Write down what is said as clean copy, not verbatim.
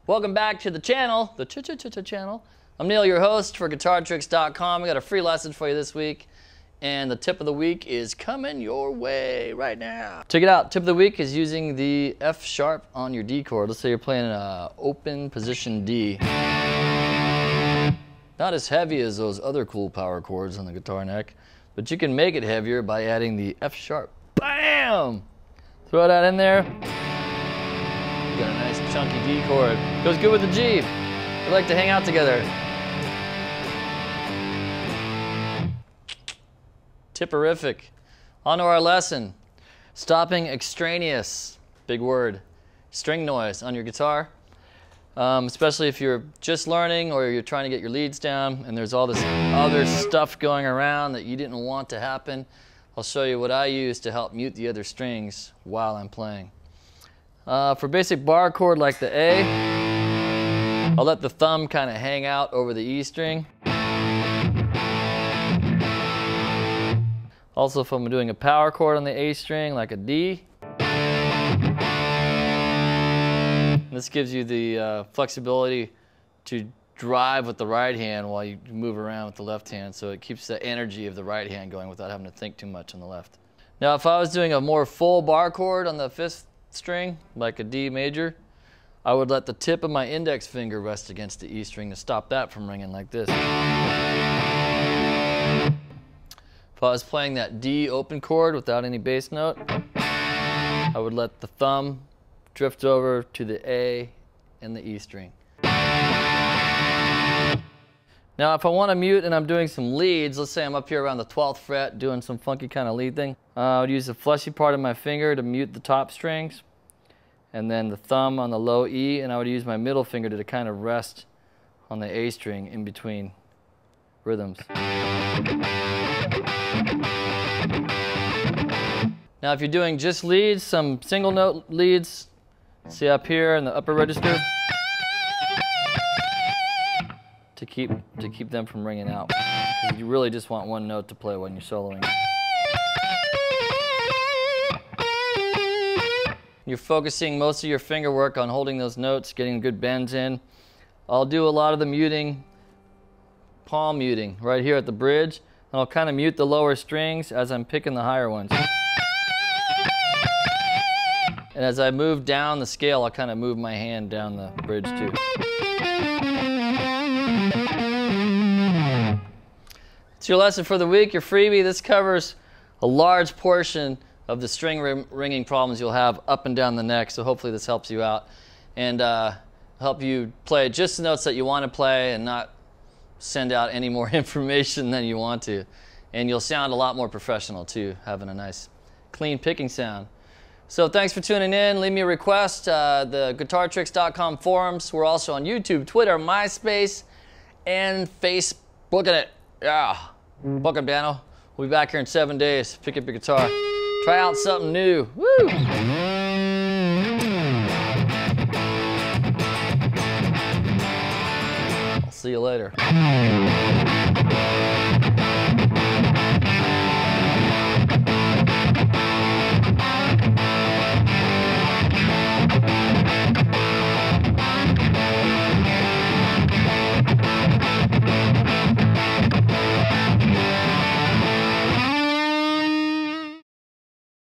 Welcome back to the channel, the channel. I'm Neal, your host for GuitarTricks.com. We got a free lesson for you this week, and the tip of the week is coming your way right now. Check it out. Tip of the week is using the F sharp on your D chord. Let's say you're playing an open position D. Not as heavy as those other cool power chords on the guitar neck, but you can make it heavier by adding the F sharp. Bam! Throw that in there. You got a nice chunky D chord. Goes good with the G. We like to hang out together. Tipperific. On to our lesson. Stopping extraneous, big word, string noise on your guitar. Especially if you're just learning or you're trying to get your leads down and there's all this other stuff going around that you didn't want to happen. I'll show you what I use to help mute the other strings while I'm playing. For basic bar chord like the A, I'll let the thumb kind of hang out over the E string. Also, if I'm doing a power chord on the A string like a D, this gives you the flexibility to drive with the right hand while you move around with the left hand, so it keeps the energy of the right hand going without having to think too much on the left. Now, if I was doing a more full bar chord on the 5th string, like a D major, I would let the tip of my index finger rest against the E string to stop that from ringing like this. If I was playing that D open chord without any bass note, I would let the thumb drift over to the A and the E string. Now, if I want to mute and I'm doing some leads, let's say I'm up here around the 12th fret doing some funky kind of lead thing, I would use the fleshy part of my finger to mute the top strings, and then the thumb on the low E, and I would use my middle finger to kind of rest on the A string in between rhythms. Now, if you're doing just leads, some single note leads, see up here in the upper register, to keep them from ringing out. You really just want one note to play when you're soloing. You're focusing most of your finger work on holding those notes, getting good bends in. I'll do a lot of the muting, palm muting, right here at the bridge, and I'll kind of mute the lower strings as I'm picking the higher ones. And as I move down the scale, I'll kind of move my hand down the bridge too. It's your lesson for the week, your freebie. This covers a large portion of the string ringing problems you'll have up and down the neck, so hopefully this helps you out and help you play just the notes that you want to play and not send out any more information than you want to. And you'll sound a lot more professional too, having a nice clean picking sound. So thanks for tuning in. Leave me a request. The GuitarTricks.com forums. We're also on YouTube, Twitter, MySpace, and Facebook. Booking it. Yeah. Book it, Dano. We'll be back here in 7 days. Pick up your guitar. Try out something new. Woo! I'll see you later.